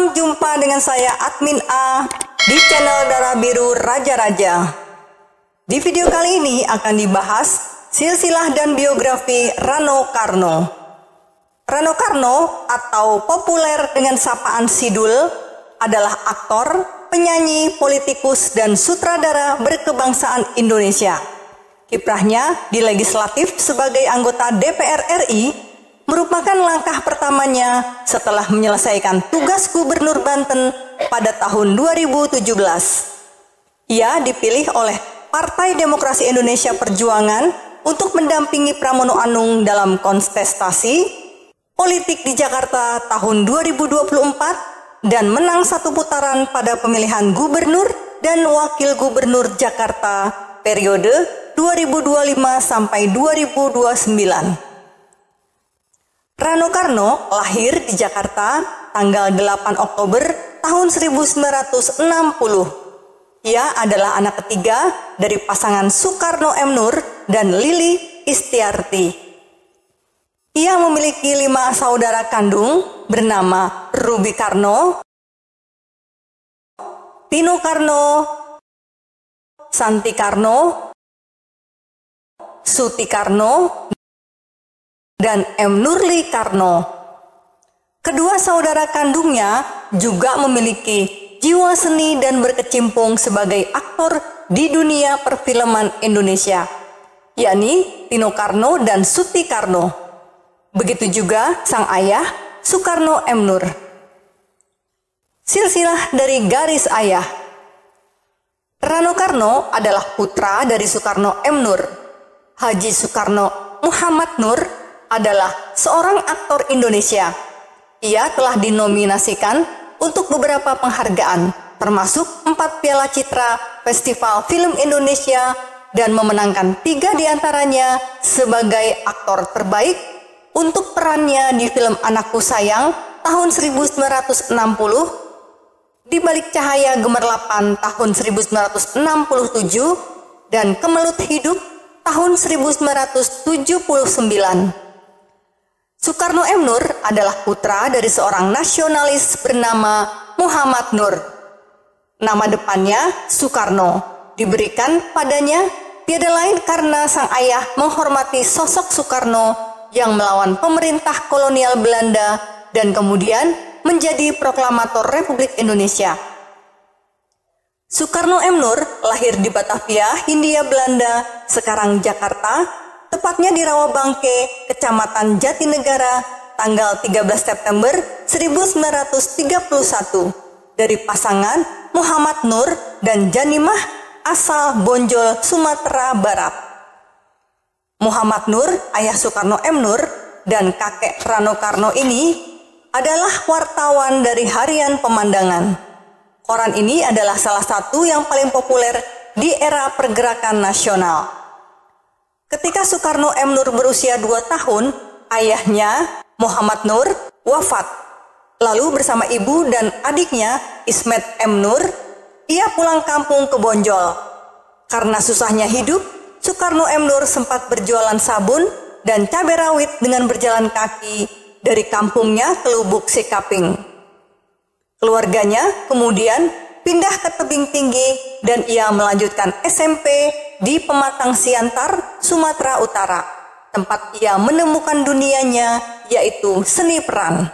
Salam jumpa dengan saya Admin A di channel Darah Biru Raja-Raja. Di video kali ini akan dibahas silsilah dan biografi Rano Karno. Rano Karno atau populer dengan sapaan Sidul adalah aktor, penyanyi, politikus, dan sutradara berkebangsaan Indonesia. Kiprahnya di legislatif sebagai anggota DPR RI merupakan langkah pertamanya setelah menyelesaikan tugas Gubernur Banten pada tahun 2017. Ia dipilih oleh Partai Demokrasi Indonesia Perjuangan untuk mendampingi Pramono Anung dalam kontestasi politik di Jakarta tahun 2024 dan menang satu putaran pada pemilihan gubernur dan wakil gubernur Jakarta periode 2025 sampai 2029. Rano Karno lahir di Jakarta tanggal 8 Oktober tahun 1960. Ia adalah anak ketiga dari pasangan Soekarno M. Nur dan Lili Istiarti. Ia memiliki 5 saudara kandung bernama Ruby Karno, Tino Karno, Santi Karno, Suti Karno, dan M. Nurli Karno. Kedua saudara kandungnya juga memiliki jiwa seni dan berkecimpung sebagai aktor di dunia perfilman Indonesia, yakni Tino Karno dan Suti Karno. Begitu juga sang ayah, Soekarno M. Nur. Silsilah dari garis ayah. Rano Karno adalah putra dari Soekarno M. Nur. Haji Soekarno Muhammad Nur adalah seorang aktor Indonesia. Ia telah dinominasikan untuk beberapa penghargaan, termasuk 4 Piala Citra Festival Film Indonesia dan memenangkan 3 diantaranya sebagai aktor terbaik untuk perannya di film Anakku Sayang tahun 1960, Di Balik Cahaya Gemerlapan tahun 1967, dan Kemelut Hidup tahun 1979. Soekarno M. Nur adalah putra dari seorang nasionalis bernama Muhammad Nur. Nama depannya Soekarno diberikan padanya tiada lain karena sang ayah menghormati sosok Soekarno yang melawan pemerintah kolonial Belanda dan kemudian menjadi proklamator Republik Indonesia. Soekarno M. Nur lahir di Batavia, Hindia Belanda, sekarang Jakarta, tepatnya di Rawabangke, Kecamatan Jatinegara, tanggal 13 September 1931, dari pasangan Muhammad Nur dan Janimah asal Bonjol, Sumatera Barat. Muhammad Nur, ayah Soekarno M. Nur, dan kakek Rano Karno ini adalah wartawan dari Harian Pemandangan. Koran ini adalah salah satu yang paling populer di era pergerakan nasional. Ketika Soekarno M. Nur berusia 2 tahun, ayahnya Muhammad Nur wafat. Lalu bersama ibu dan adiknya Ismet M. Nur, ia pulang kampung ke Bonjol. Karena susahnya hidup, Soekarno M. Nur sempat berjualan sabun dan cabai rawit dengan berjalan kaki dari kampungnya ke Lubuk Sekaping. Keluarganya kemudian pindah ke Tebing Tinggi dan ia melanjutkan SMP di Pematang Siantar, Sumatera Utara, tempat ia menemukan dunianya, yaitu seni peran.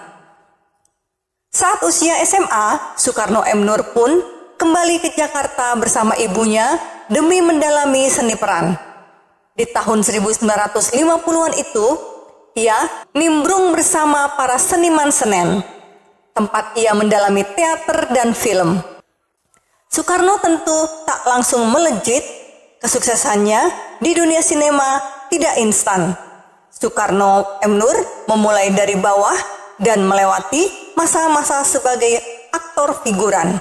Saat usia SMA, Soekarno M. Nur pun kembali ke Jakarta bersama ibunya demi mendalami seni peran. Di tahun 1950-an itu, ia nimbrung bersama para seniman Senen, tempat ia mendalami teater dan film. Soekarno tentu tak langsung melejit. Kesuksesannya di dunia sinema tidak instan. Soekarno M. Nur memulai dari bawah dan melewati masa-masa sebagai aktor figuran.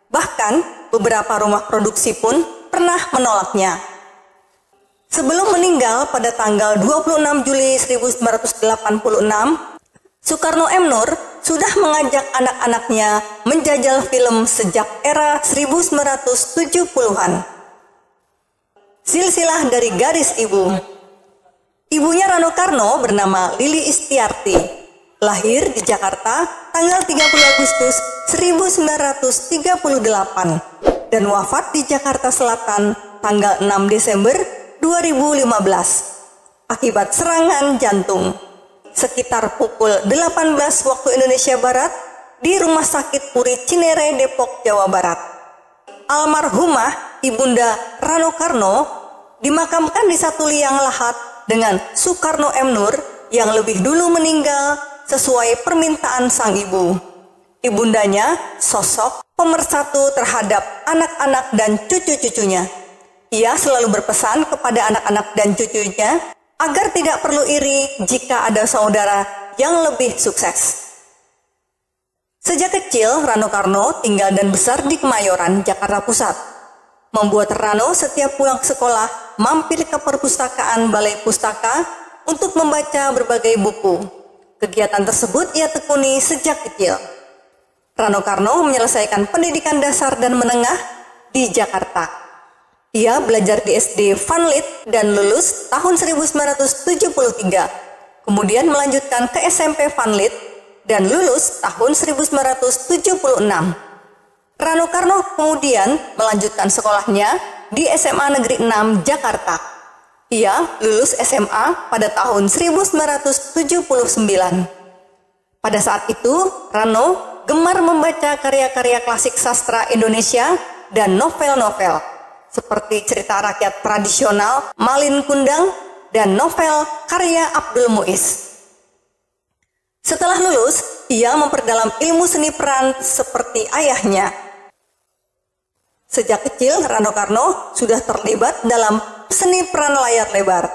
Bahkan beberapa rumah produksi pun pernah menolaknya. Sebelum meninggal pada tanggal 26 Juli 1986, Soekarno M. Nur sudah mengajak anak-anaknya menjajal film sejak era 1970-an. Silsilah dari garis ibu. Ibunya Rano Karno bernama Lili Istiarti, lahir di Jakarta tanggal 30 Agustus 1938 dan wafat di Jakarta Selatan tanggal 6 Desember 2015 akibat serangan jantung sekitar pukul 18 waktu Indonesia Barat di Rumah Sakit Puri Cinere, Depok, Jawa Barat. Almarhumah Ibunda Rano Karno dimakamkan di satu liang lahat dengan Soekarno M. Nur yang lebih dulu meninggal sesuai permintaan sang ibu. Ibundanya sosok pemersatu terhadap anak-anak dan cucu-cucunya. Ia selalu berpesan kepada anak-anak dan cucunya agar tidak perlu iri jika ada saudara yang lebih sukses. Sejak kecil, Rano Karno tinggal dan besar di Kemayoran, Jakarta Pusat. Membuat Rano setiap pulang sekolah mampir ke perpustakaan Balai Pustaka untuk membaca berbagai buku. Kegiatan tersebut ia tekuni sejak kecil. Rano Karno menyelesaikan pendidikan dasar dan menengah di Jakarta. Ia belajar di SD Vanlit dan lulus tahun 1973. Kemudian melanjutkan ke SMP Vanlit dan lulus tahun 1976. Rano Karno kemudian melanjutkan sekolahnya di SMA Negeri 6 Jakarta. Ia lulus SMA pada tahun 1979. Pada saat itu, Rano gemar membaca karya-karya klasik sastra Indonesia dan novel-novel seperti cerita rakyat tradisional Malin Kundang dan novel karya Abdul Muiz. Setelah lulus, ia memperdalam ilmu seni peran seperti ayahnya. Sejak kecil, Rano Karno sudah terlibat dalam seni peran layar lebar.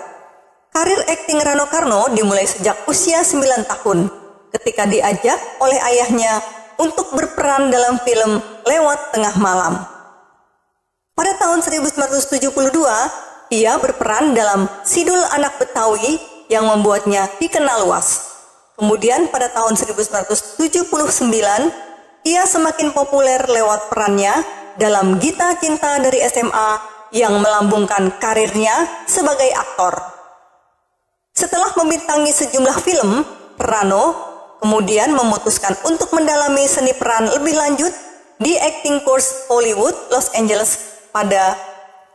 Karir akting Rano Karno dimulai sejak usia 9 tahun, ketika diajak oleh ayahnya untuk berperan dalam film Lewat Tengah Malam. Pada tahun 1972, ia berperan dalam Sidul Anak Betawi yang membuatnya dikenal luas. Kemudian pada tahun 1979, ia semakin populer lewat perannya dalam Gita Cinta dari SMA yang melambungkan karirnya sebagai aktor. Setelah membintangi sejumlah film, Rano kemudian memutuskan untuk mendalami seni peran lebih lanjut di acting course Hollywood Los Angeles pada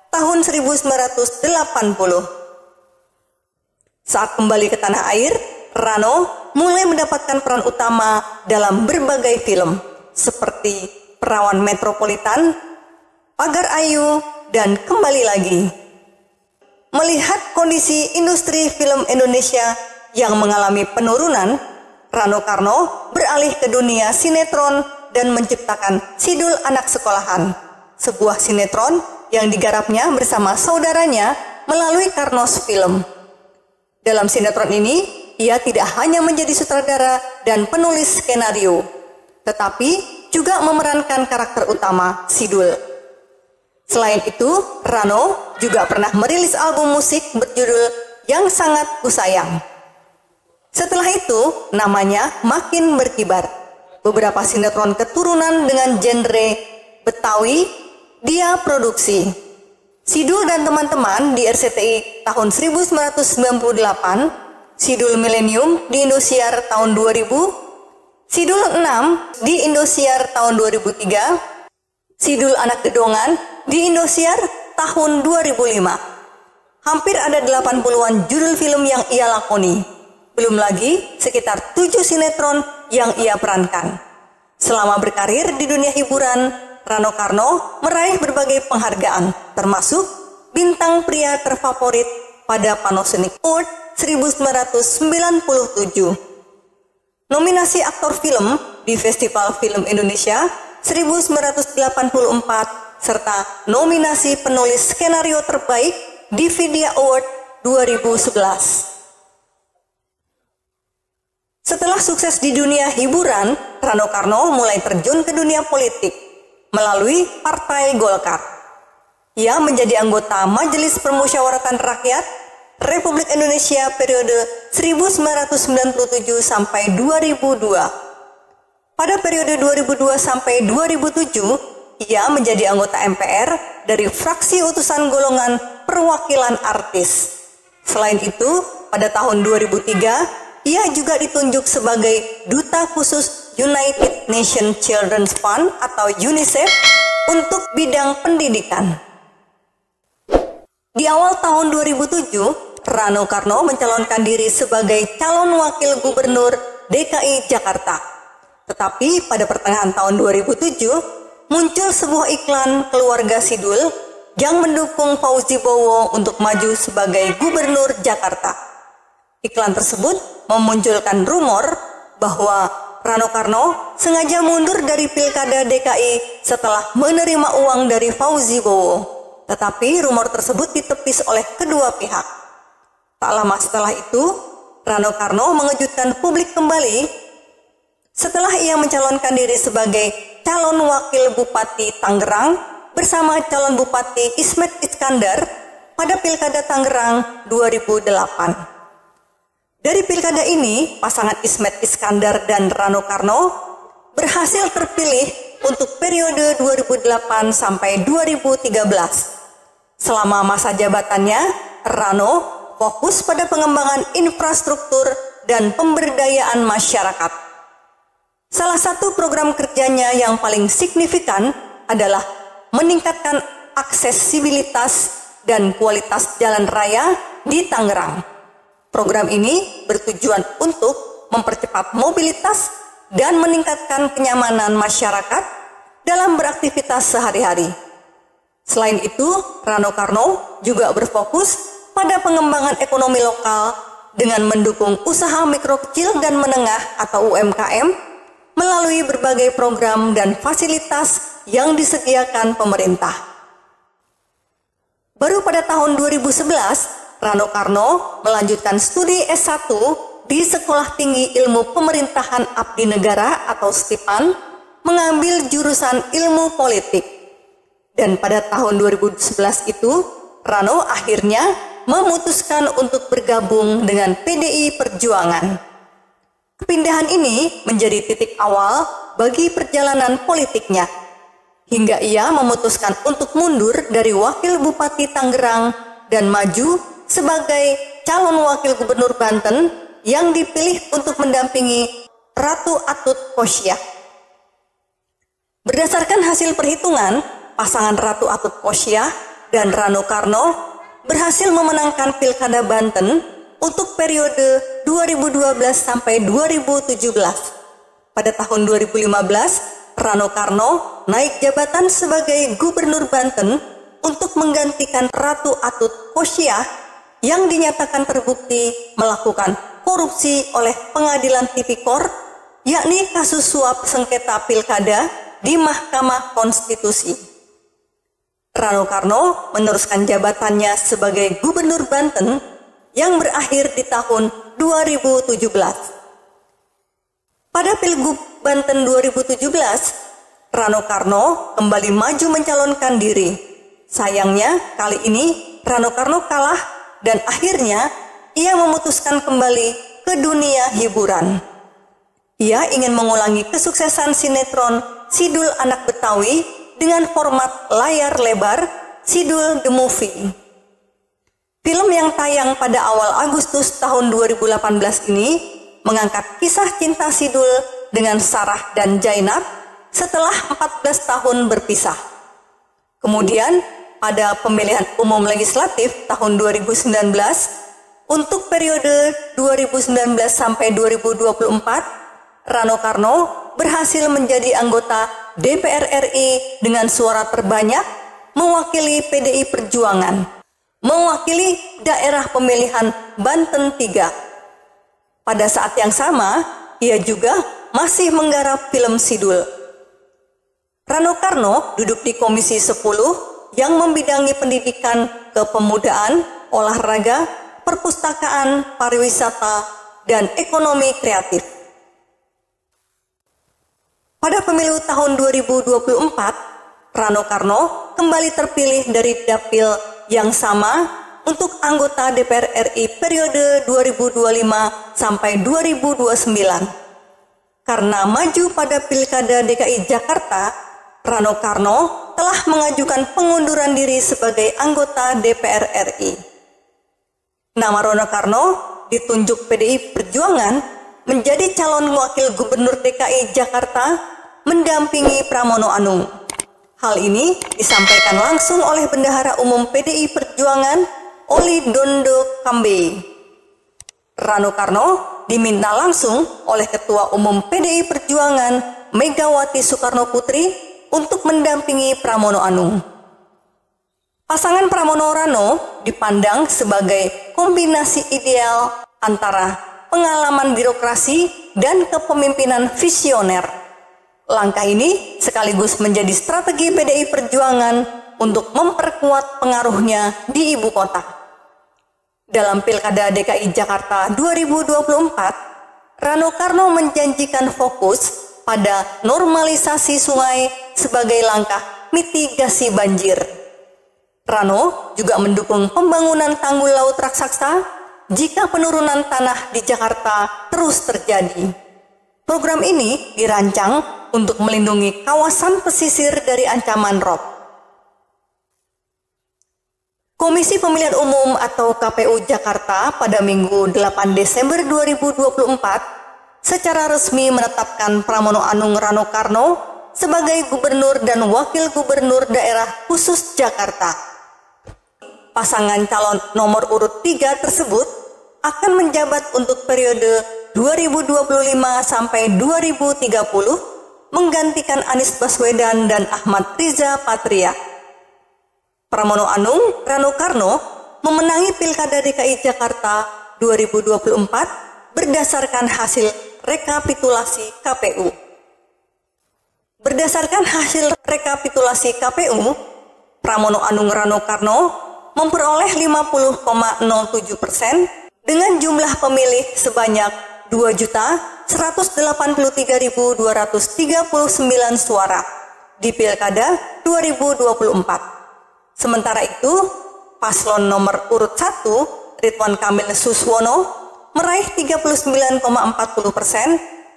tahun 1980. Saat kembali ke tanah air, Rano mulai mendapatkan peran utama dalam berbagai film seperti Perawan Metropolitan, Pagar Ayu, dan Kembali Lagi. Melihat kondisi industri film Indonesia yang mengalami penurunan, Rano Karno beralih ke dunia sinetron dan menciptakan Sidul Anak Sekolahan, sebuah sinetron yang digarapnya bersama saudaranya melalui Karnos Film. Dalam sinetron ini, ia tidak hanya menjadi sutradara dan penulis skenario, tetapi juga memerankan karakter utama Sidul. Selain itu, Rano juga pernah merilis album musik berjudul Yang Sangat Kusayang. Setelah itu, namanya makin berkibar. Beberapa sinetron keturunan dengan genre Betawi dia produksi. Sidul dan teman-teman di RCTI tahun 1998, Sidul Millennium di Indosiar tahun 2000, Sidul 6 di Indosiar tahun 2003, Sidul Anak Gedongan di Indosiar tahun 2005. Hampir ada 80-an judul film yang ia lakoni. Belum lagi sekitar 7 sinetron yang ia perankan. Selama berkarir di dunia hiburan, Rano Karno meraih berbagai penghargaan, termasuk bintang pria terfavorit pada Panasonic Award 1997. Nominasi aktor film di Festival Film Indonesia 1984 serta nominasi penulis skenario terbaik di Vidya Award 2011. Setelah sukses di dunia hiburan, Rano Karno mulai terjun ke dunia politik melalui Partai Golkar. Ia menjadi anggota Majelis Permusyawaratan Rakyat Republik Indonesia periode 1997 sampai 2002. Pada periode 2002 sampai 2007, ia menjadi anggota MPR dari fraksi utusan golongan perwakilan artis. Selain itu, pada tahun 2003, ia juga ditunjuk sebagai Duta Khusus United Nations Children's Fund atau UNICEF untuk bidang pendidikan. Di awal tahun 2007, Rano Karno mencalonkan diri sebagai calon wakil gubernur DKI Jakarta. Tetapi pada pertengahan tahun 2007, muncul sebuah iklan keluarga Sidul yang mendukung Fauzi Bowo untuk maju sebagai gubernur Jakarta. Iklan tersebut memunculkan rumor bahwa Rano Karno sengaja mundur dari Pilkada DKI setelah menerima uang dari Fauzi Bowo. Tetapi rumor tersebut ditepis oleh kedua pihak. Tak lama setelah itu, Rano Karno mengejutkan publik kembali setelah ia mencalonkan diri sebagai calon wakil Bupati Tangerang bersama calon Bupati Ismet Iskandar pada Pilkada Tangerang 2008. Dari pilkada ini, pasangan Ismet Iskandar dan Rano Karno berhasil terpilih untuk periode 2008 sampai 2013. Selama masa jabatannya, Rano fokus pada pengembangan infrastruktur dan pemberdayaan masyarakat. Salah satu program kerjanya yang paling signifikan adalah meningkatkan aksesibilitas dan kualitas jalan raya di Tangerang. Program ini bertujuan untuk mempercepat mobilitas dan meningkatkan kenyamanan masyarakat dalam beraktivitas sehari-hari. Selain itu, Rano Karno juga berfokus pada pengembangan ekonomi lokal dengan mendukung usaha mikro kecil dan menengah atau UMKM melalui berbagai program dan fasilitas yang disediakan pemerintah. Baru pada tahun 2011, Rano Karno melanjutkan studi S1 di Sekolah Tinggi Ilmu Pemerintahan Abdi Negara atau STIPAN, mengambil jurusan ilmu politik. Dan pada tahun 2011 itu, Rano akhirnya memutuskan untuk bergabung dengan PDI Perjuangan. Kepindahan ini menjadi titik awal bagi perjalanan politiknya, hingga ia memutuskan untuk mundur dari Wakil Bupati Tangerang dan maju sebagai calon wakil gubernur Banten yang dipilih untuk mendampingi Ratu Atut Khosyah. Berdasarkan hasil perhitungan, pasangan Ratu Atut Khosyah dan Rano Karno berhasil memenangkan Pilkada Banten untuk periode 2012 sampai 2017. Pada tahun 2015, Rano Karno naik jabatan sebagai gubernur Banten untuk menggantikan Ratu Atut Khosyah yang dinyatakan terbukti melakukan korupsi oleh Pengadilan Tipikor, yakni kasus suap sengketa pilkada di Mahkamah Konstitusi. Rano Karno meneruskan jabatannya sebagai Gubernur Banten yang berakhir di tahun 2017. Pada Pilgub Banten 2017, Rano Karno kembali maju mencalonkan diri. Sayangnya kali ini Rano Karno kalah dan akhirnya ia memutuskan kembali ke dunia hiburan. Ia ingin mengulangi kesuksesan sinetron Sidul Anak Betawi dengan format layar lebar Sidul The Movie. Film yang tayang pada awal Agustus tahun 2018 ini mengangkat kisah cinta Sidul dengan Sarah dan Jainab setelah 14 tahun berpisah. Kemudian pada pemilihan umum legislatif tahun 2019 untuk periode 2019 sampai 2024, Rano Karno berhasil menjadi anggota DPR RI dengan suara terbanyak, mewakili PDI Perjuangan, mewakili daerah pemilihan Banten 3. Pada saat yang sama, ia juga masih menggarap film Sidul. Rano Karno duduk di Komisi 10 yang membidangi pendidikan, kepemudaan, olahraga, perpustakaan, pariwisata, dan ekonomi kreatif. Pada pemilu tahun 2024, Rano Karno kembali terpilih dari dapil yang sama untuk anggota DPR RI periode 2025 sampai 2029. Karena maju pada Pilkada DKI Jakarta, Rano Karno telah mengajukan pengunduran diri sebagai anggota DPR RI. Nama Rano Karno ditunjuk PDI Perjuangan menjadi calon wakil gubernur DKI Jakarta mendampingi Pramono Anung. Hal ini disampaikan langsung oleh Bendahara Umum PDI Perjuangan Oli Dondo Kambe. Rano Karno diminta langsung oleh Ketua Umum PDI Perjuangan Megawati Soekarno Putri untuk mendampingi Pramono Anung. Pasangan Pramono Rano dipandang sebagai kombinasi ideal antara pengalaman birokrasi dan kepemimpinan visioner. Langkah ini sekaligus menjadi strategi PDI Perjuangan untuk memperkuat pengaruhnya di ibu kota. Dalam Pilkada DKI Jakarta 2024, Rano Karno menjanjikan fokus pada normalisasi sungai sebagai langkah mitigasi banjir. Rano juga mendukung pembangunan tanggul laut raksasa jika penurunan tanah di Jakarta terus terjadi. Program ini dirancang untuk melindungi kawasan pesisir dari ancaman rob. Komisi Pemilihan Umum atau KPU Jakarta pada Minggu 8 Desember 2024 secara resmi menetapkan Pramono Anung Rano Karno sebagai Gubernur dan Wakil Gubernur Daerah Khusus Jakarta. Pasangan calon nomor urut 3 tersebut akan menjabat untuk periode 2025 sampai 2030 menggantikan Anies Baswedan dan Ahmad Riza Patria. Pramono Anung Rano Karno memenangi Pilkada DKI Jakarta 2024 berdasarkan hasil rekapitulasi KPU. Berdasarkan hasil rekapitulasi KPU, Pramono Anung Rano Karno memperoleh 50,07% dengan jumlah pemilih sebanyak 2.183.239 suara di Pilkada 2024. Sementara itu, paslon nomor urut 1, Ridwan Kamil Suswono, meraih 39,40%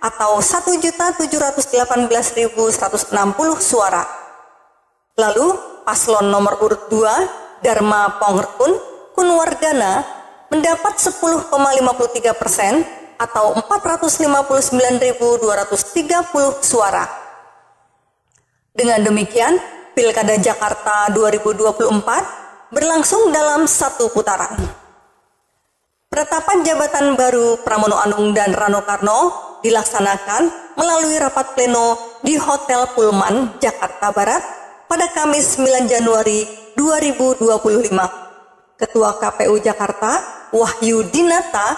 atau 1.718.160 suara. Lalu, paslon nomor urut 2, Dharma Pongrekun Kunwardana, mendapat 10,53% atau 459.230 suara. Dengan demikian, Pilkada Jakarta 2024 berlangsung dalam satu putaran. Penetapan jabatan baru Pramono Anung dan Rano Karno dilaksanakan melalui rapat pleno di Hotel Pullman, Jakarta Barat pada Kamis 9 Januari 2025. Ketua KPU Jakarta, Wahyu Dinata,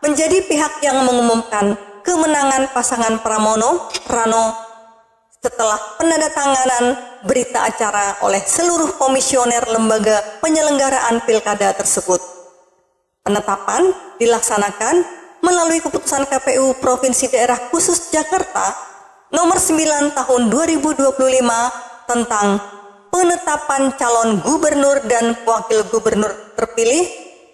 menjadi pihak yang mengumumkan kemenangan pasangan Pramono Rano setelah penandatanganan berita acara oleh seluruh komisioner lembaga penyelenggaraan pilkada tersebut. Penetapan dilaksanakan melalui keputusan KPU Provinsi Daerah Khusus Jakarta nomor 9 tahun 2025 tentang penetapan calon gubernur dan wakil gubernur terpilih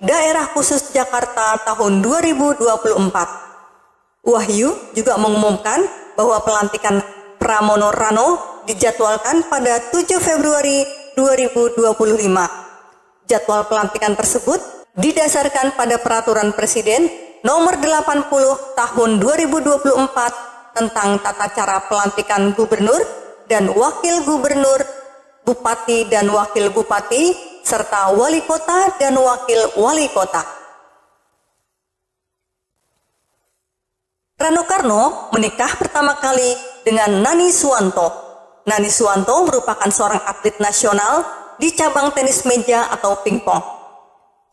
Daerah Khusus Jakarta tahun 2024. Wahyu juga mengumumkan bahwa pelantikan Pramono Rano dijadwalkan pada 7 Februari 2025. Jadwal pelantikan tersebut didasarkan pada Peraturan Presiden Nomor 80 Tahun 2024 tentang tata cara pelantikan gubernur dan wakil gubernur, bupati dan wakil bupati, serta wali kota dan wakil wali kota. Rano Karno menikah pertama kali dengan Nani Suwanto. Nani Suwanto merupakan seorang atlet nasional di cabang tenis meja atau pingpong.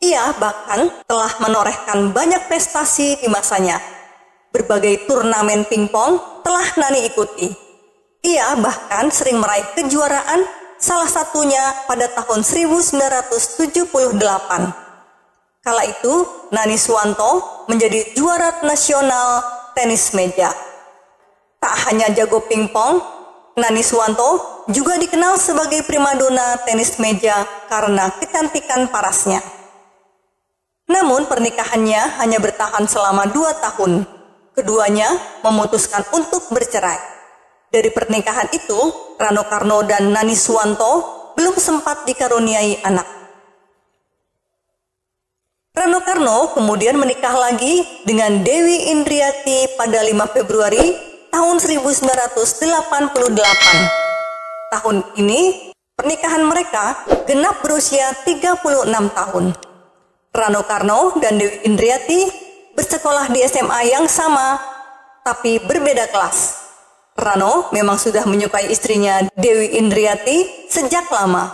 Ia bahkan telah menorehkan banyak prestasi di masanya. Berbagai turnamen pingpong telah Nani ikuti. Ia bahkan sering meraih kejuaraan, salah satunya pada tahun 1978. Kala itu, Nani Suwanto menjadi juara nasional tenis meja. Tak hanya jago pingpong, Nani Suwanto juga dikenal sebagai primadona tenis meja karena kecantikan parasnya. Namun pernikahannya hanya bertahan selama 2 tahun. Keduanya memutuskan untuk bercerai. Dari pernikahan itu, Rano Karno dan Nani Suwanto belum sempat dikaruniai anak. Rano Karno kemudian menikah lagi dengan Dewi Indriati pada 5 Februari tahun 1988. Tahun ini pernikahan mereka genap berusia 36 tahun. Rano Karno dan Dewi Indriati bersekolah di SMA yang sama, tapi berbeda kelas. Rano memang sudah menyukai istrinya Dewi Indriati sejak lama.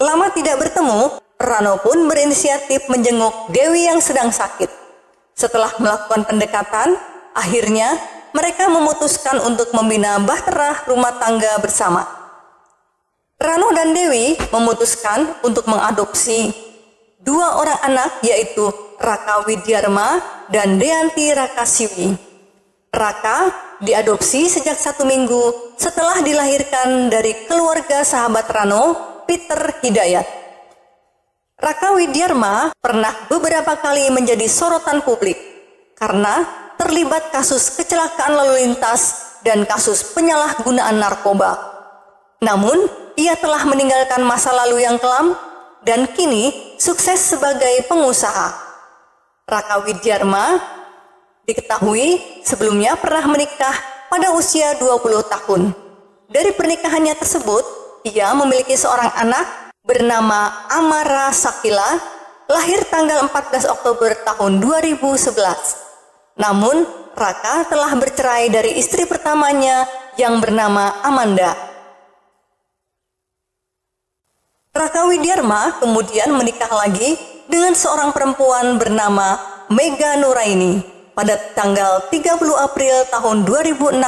Lama tidak bertemu, Rano pun berinisiatif menjenguk Dewi yang sedang sakit. Setelah melakukan pendekatan, akhirnya mereka memutuskan untuk membina bahtera rumah tangga bersama. Rano dan Dewi memutuskan untuk mengadopsi 2 orang anak, yaitu Raka Widyarma dan Deanti Rakasiwi. Raka diadopsi sejak 1 minggu setelah dilahirkan dari keluarga sahabat Rano, Peter Hidayat. Raka Widyarma pernah beberapa kali menjadi sorotan publik karena terlibat kasus kecelakaan lalu lintas dan kasus penyalahgunaan narkoba. Namun, ia telah meninggalkan masa lalu yang kelam dan kini sukses sebagai pengusaha. Raka Widyarma diketahui sebelumnya pernah menikah pada usia 20 tahun. Dari pernikahannya tersebut, ia memiliki seorang anak bernama Amara Sakila, lahir tanggal 14 Oktober tahun 2011. Namun, Raka telah bercerai dari istri pertamanya yang bernama Amanda. Raka Widyarma kemudian menikah lagi dengan seorang perempuan bernama Mega Nuraini pada tanggal 30 April tahun 2016.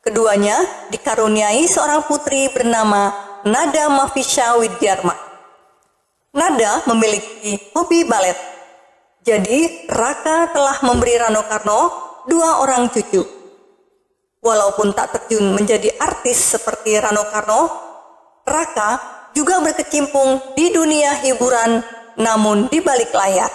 Keduanya dikaruniai seorang putri bernama Nada Mafisha Widyarma. Nada memiliki hobi balet. Jadi, Raka telah memberi Rano Karno 2 orang cucu. Walaupun tak terjun menjadi artis seperti Rano Karno, Raka juga berkecimpung di dunia hiburan, namun di balik layar.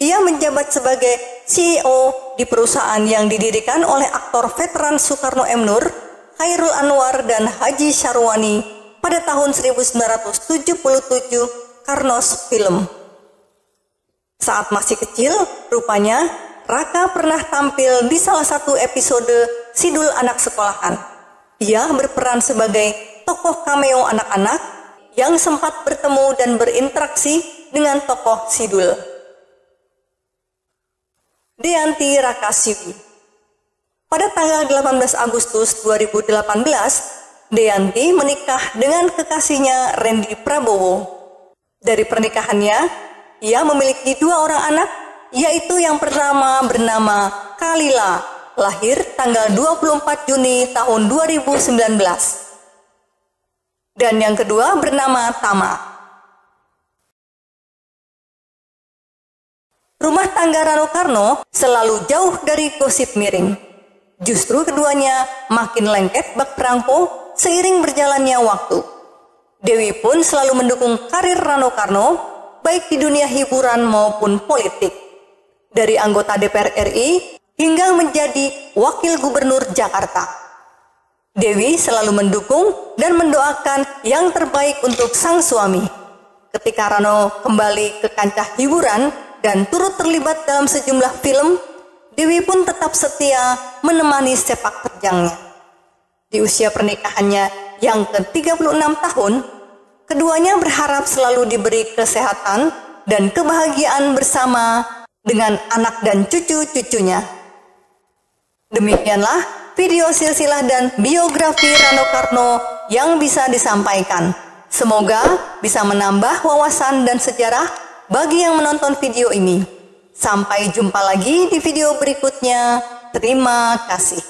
Ia menjabat sebagai CEO di perusahaan yang didirikan oleh aktor veteran Soekarno M. Nur, Khairul Anwar dan Haji Syarwani pada tahun 1977, Karnos Film. Saat masih kecil, rupanya Raka pernah tampil di salah satu episode Sidul Anak Sekolahan. Ia berperan sebagai tokoh cameo anak-anak yang sempat bertemu dan berinteraksi dengan tokoh Sidul. Deanti Rakasiwi. Pada tanggal 18 Agustus 2018, Deanti menikah dengan kekasihnya Randy Prabowo. Dari pernikahannya, ia memiliki 2 orang anak, yaitu yang pertama bernama Kalila, lahir tanggal 24 Juni tahun 2019. Dan yang kedua bernama Tama. Rumah tangga Rano Karno selalu jauh dari gosip miring. Justru keduanya makin lengket bak perangko seiring berjalannya waktu. Dewi pun selalu mendukung karir Rano Karno, baik di dunia hiburan maupun politik. Dari anggota DPR RI hingga menjadi wakil gubernur Jakarta. Dewi selalu mendukung dan mendoakan yang terbaik untuk sang suami. Ketika Rano kembali ke kancah hiburan dan turut terlibat dalam sejumlah film, Dewi pun tetap setia menemani sepak terjangnya. Di usia pernikahannya yang ke-36 tahun, keduanya berharap selalu diberi kesehatan dan kebahagiaan bersama dengan anak dan cucu-cucunya. Demikianlah video silsilah dan biografi Rano Karno yang bisa disampaikan. Semoga bisa menambah wawasan dan sejarah bagi yang menonton video ini. Sampai jumpa lagi di video berikutnya. Terima kasih.